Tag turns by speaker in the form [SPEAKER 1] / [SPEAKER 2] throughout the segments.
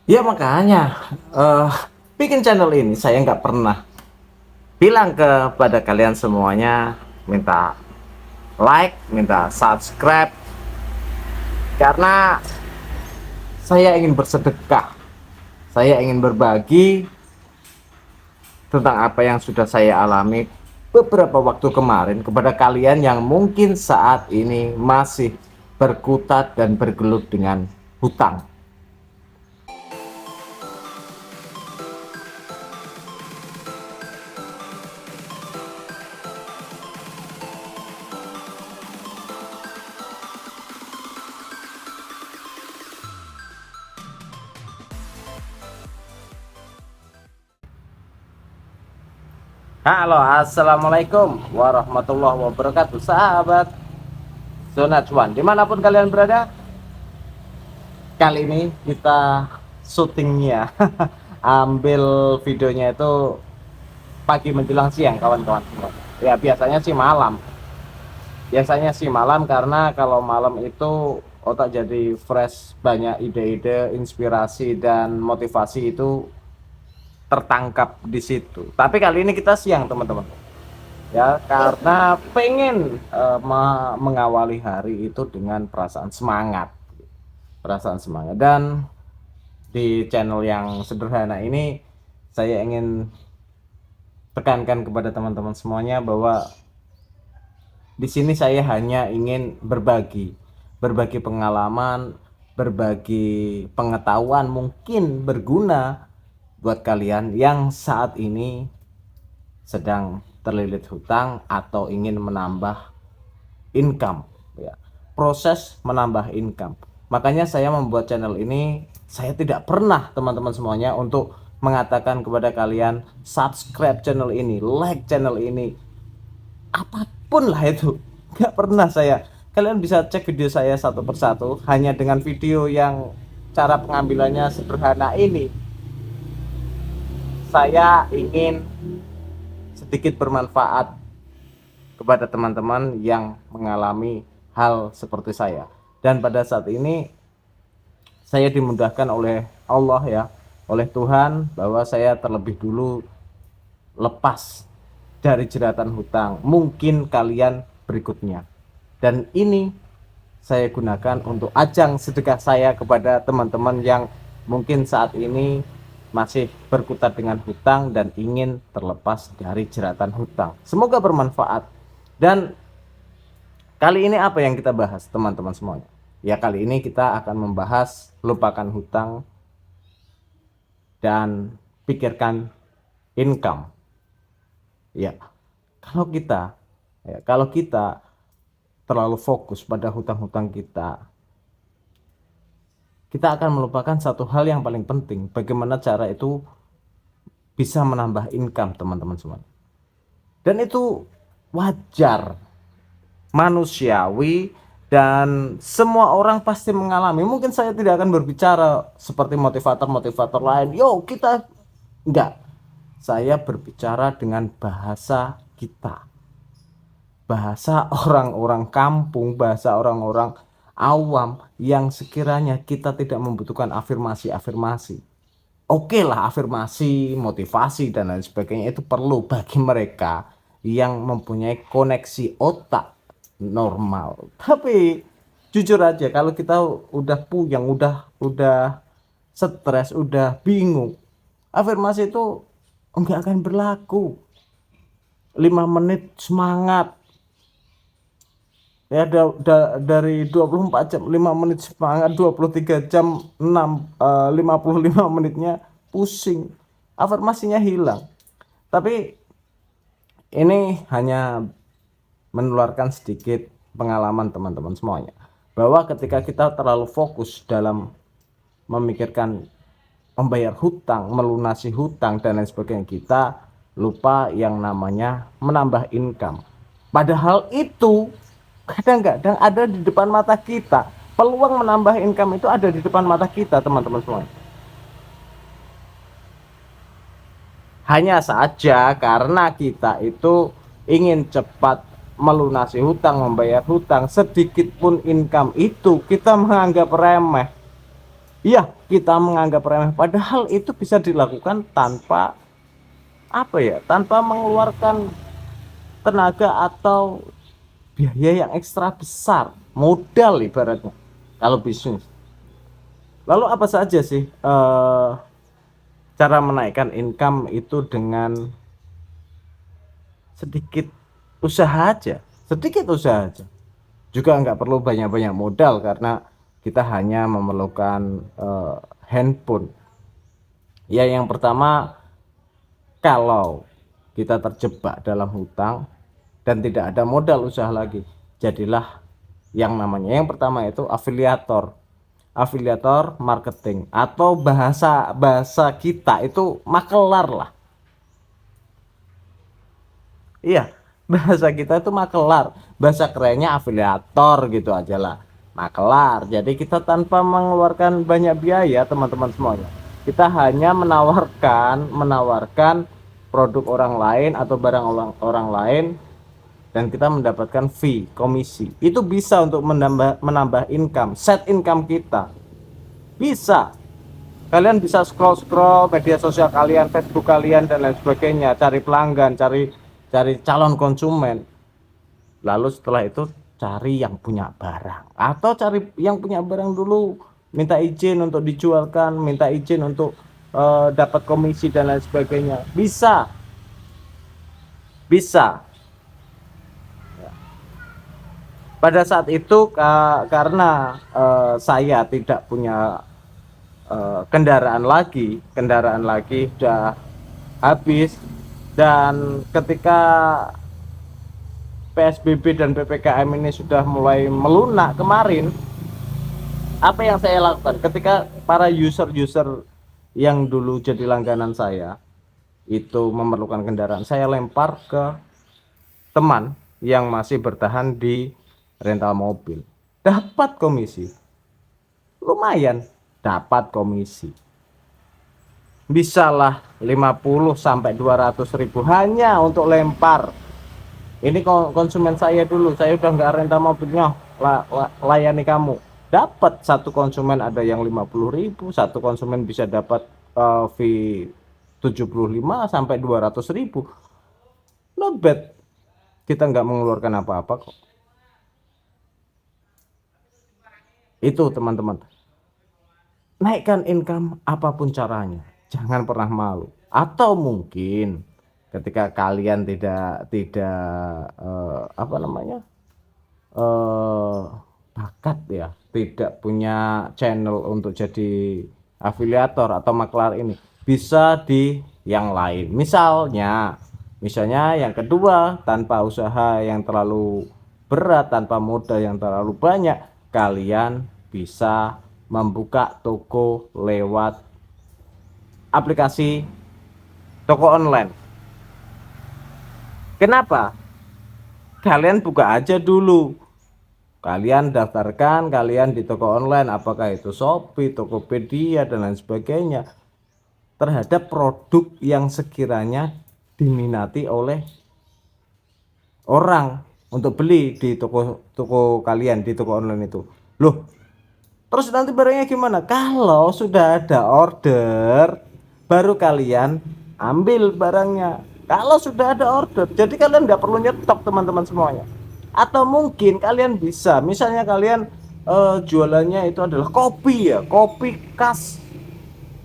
[SPEAKER 1] Ya makanya eh bikin channel ini saya nggak pernah bilang kepada kalian semuanya minta like, minta subscribe, karena saya ingin bersedekah, saya ingin berbagi tentang apa yang sudah saya alami beberapa waktu kemarin kepada kalian yang mungkin saat ini masih berkutat dan bergelut dengan hutang. Halo, assalamualaikum warahmatullahi wabarakatuh, sahabat Zona Cuan, dimanapun kalian berada. Kali ini kita syutingnya ambil videonya itu pagi menjelang siang, kawan-kawan semua. Ya biasanya sih malam, karena kalau malam itu otak jadi fresh, banyak ide-ide, inspirasi dan motivasi itu tertangkap di situ. Tapi kali ini kita siang, teman-teman. Ya, karena pengen mengawali hari itu dengan perasaan semangat. Dan di channel yang sederhana ini saya ingin tekankan kepada teman-teman semuanya bahwa di sini saya hanya ingin berbagi pengalaman, berbagi pengetahuan mungkin berguna buat kalian yang saat ini sedang terlilit hutang atau ingin menambah income, ya, proses menambah income. Makanya saya membuat channel ini. Saya tidak pernah, teman-teman semuanya, untuk mengatakan kepada kalian subscribe channel ini, like channel ini, apapun lah itu. Nggak pernah saya. Kalian bisa cek video saya satu persatu. Hanya dengan video yang cara pengambilannya sederhana ini, saya ingin sedikit bermanfaat kepada teman-teman yang mengalami hal seperti saya. Dan pada saat ini saya dimudahkan oleh Allah, ya, oleh Tuhan, bahwa saya terlebih dulu lepas dari jeratan hutang. Mungkin kalian berikutnya. Dan ini saya gunakan untuk ajang sedekah saya kepada teman-teman yang mungkin saat ini masih berkutat dengan hutang dan ingin terlepas dari jeratan hutang. Semoga bermanfaat. Dan kali ini apa yang kita bahas, teman-teman semuanya? Ya, kali ini kita akan membahas lupakan hutang dan pikirkan income. Ya, kalau kita kalau kita terlalu fokus pada hutang-hutang kita, kita akan melupakan satu hal yang paling penting, bagaimana cara itu bisa menambah income, teman-teman semua. Dan itu wajar, manusiawi, dan semua orang pasti mengalami. Mungkin saya tidak akan berbicara seperti motivator-motivator lain. Yo, kita enggak. Saya berbicara dengan bahasa kita. Bahasa orang-orang kampung, bahasa orang-orang awam yang sekiranya kita tidak membutuhkan afirmasi-afirmasi. Oke lah, afirmasi, motivasi dan lain sebagainya itu perlu bagi mereka yang mempunyai koneksi otak normal. Tapi jujur aja, kalau kita udah puyeng, udah stres, udah bingung, afirmasi itu enggak akan berlaku. 5 menit semangat, ya, dari 24 jam 5 menit semangat, 23 jam 55 menitnya pusing, afirmasinya hilang. Tapi ini hanya menularkan sedikit pengalaman teman-teman semuanya, bahwa ketika kita terlalu fokus dalam memikirkan membayar hutang, melunasi hutang dan lain sebagainya, kita lupa yang namanya menambah income. Padahal itu kadang-kadang ada di depan mata kita. Peluang menambah income itu ada di depan mata kita, teman-teman semua. Hanya saja karena kita itu ingin cepat melunasi hutang, membayar hutang, sedikit pun income itu kita menganggap remeh. Iya, kita menganggap remeh, padahal itu bisa dilakukan tanpa apa ya, tanpa mengeluarkan tenaga atau biaya yang ekstra besar, modal ibaratnya kalau bisnis. Lalu apa saja sih cara menaikkan income itu dengan sedikit usaha aja, sedikit usaha aja. Juga nggak perlu banyak-banyak modal karena kita hanya memerlukan handphone. Ya, yang pertama, kalau kita terjebak dalam hutang dan tidak ada modal usaha lagi, jadilah yang namanya, yang pertama itu afiliator. Afiliator marketing, atau bahasa bahasa kita itu makelar lah. Iya, bahasa kita itu makelar, bahasa kerennya afiliator gitu aja lah, makelar. Jadi kita tanpa mengeluarkan banyak biaya teman-teman semuanya, kita hanya menawarkan produk orang lain atau barang orang lain, dan kita mendapatkan fee, komisi. Itu bisa untuk menambah income, set income kita. Bisa, kalian bisa scroll scroll media sosial kalian, Facebook kalian dan lain sebagainya, cari pelanggan, cari cari calon konsumen. Lalu setelah itu cari yang punya barang, atau cari yang punya barang dulu, minta izin untuk dijualkan, minta izin untuk dapat komisi dan lain sebagainya. Bisa, bisa. Pada saat itu karena saya tidak punya kendaraan lagi sudah habis, dan ketika PSBB dan PPKM ini sudah mulai melunak kemarin, apa yang saya lakukan ketika para user-user yang dulu jadi langganan saya itu memerlukan kendaraan, saya lempar ke teman yang masih bertahan di rental mobil, dapat komisi, lumayan, dapat komisi, bisalah 50 sampai 200 ribu hanya untuk lempar. Ini konsumen saya dulu, saya udah nggak rental mobilnya, layani kamu. Dapat satu konsumen ada yang 50 ribu, satu konsumen bisa dapat fee 75 sampai 200 ribu. Not bad, kita nggak mengeluarkan apa-apa kok. Itu teman-teman, naikkan income apapun caranya, jangan pernah malu. Atau mungkin ketika kalian tidak apa namanya, eh, bakat ya, tidak punya channel untuk jadi afiliator atau maklar, ini bisa di yang lain. Misalnya yang kedua, tanpa usaha yang terlalu berat, tanpa modal yang terlalu banyak, kalian bisa membuka toko lewat aplikasi toko online. Kenapa? Kalian buka aja dulu, kalian daftarkan kalian di toko online, apakah itu Shopee, Tokopedia dan lain sebagainya, terhadap produk yang sekiranya diminati oleh orang untuk beli di toko kalian, di toko online itu. Loh, terus nanti barangnya gimana? Kalau sudah ada order, baru kalian ambil barangnya. Kalau sudah ada order, jadi kalian nggak perlu nyetok teman-teman semuanya. Atau mungkin kalian bisa, misalnya kalian jualannya itu adalah kopi ya, kopi khas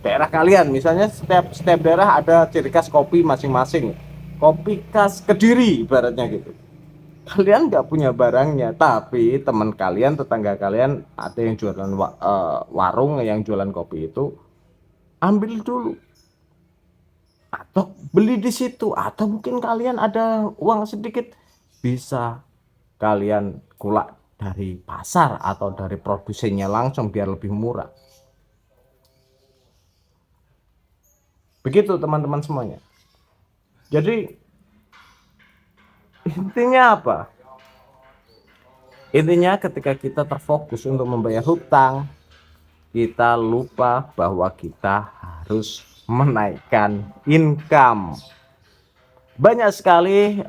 [SPEAKER 1] daerah kalian. Misalnya setiap daerah ada ciri khas kopi masing-masing. Kopi khas Kediri, ibaratnya gitu. Kalian nggak punya barangnya, tapi teman kalian, tetangga kalian ada yang jualan warung yang jualan kopi itu, ambil dulu atau beli di situ. Atau mungkin kalian ada uang sedikit, bisa kalian kulak dari pasar atau dari produsennya langsung biar lebih murah. Begitu teman-teman semuanya. Jadi intinya apa? Intinya ketika kita terfokus untuk membayar hutang, kita lupa bahwa kita harus menaikkan income. Banyak sekali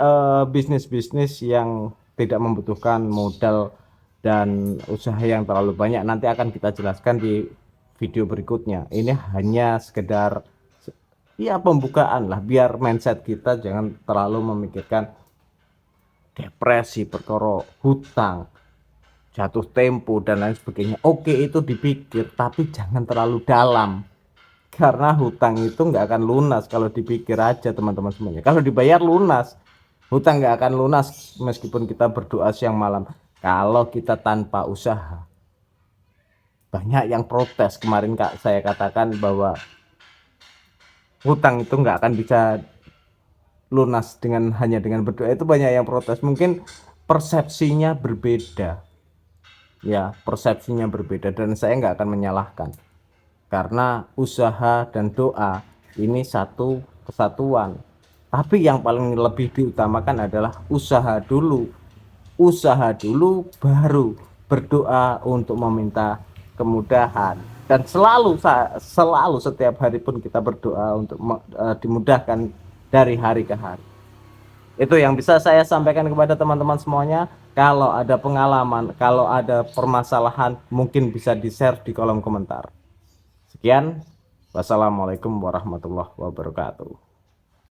[SPEAKER 1] bisnis-bisnis yang tidak membutuhkan modal dan usaha yang terlalu banyak. Nanti akan kita jelaskan di video berikutnya. Ini hanya sekedar ya pembukaan lah, biar mindset kita jangan terlalu memikirkan depresi, perkara hutang, jatuh tempo dan lain sebagainya. Oke, itu dipikir, tapi jangan terlalu dalam, karena hutang itu nggak akan lunas kalau dipikir aja teman-teman semuanya. Kalau dibayar lunas, hutang nggak akan lunas meskipun kita berdoa siang malam. Kalau kita tanpa usaha, banyak yang protes kemarin Kak, saya katakan bahwa hutang itu nggak akan bisa lunas hanya dengan berdoa. Itu banyak yang protes, mungkin persepsinya berbeda ya, persepsinya berbeda, dan saya nggak akan menyalahkan, karena usaha dan doa ini satu kesatuan. Tapi yang paling lebih diutamakan adalah usaha dulu, baru berdoa untuk meminta kemudahan. Dan selalu setiap hari pun kita berdoa untuk dimudahkan dari hari ke hari. Itu yang bisa saya sampaikan kepada teman-teman semuanya. Kalau ada pengalaman, kalau ada permasalahan, mungkin bisa di-share di kolom komentar. Sekian, wassalamualaikum warahmatullahi wabarakatuh.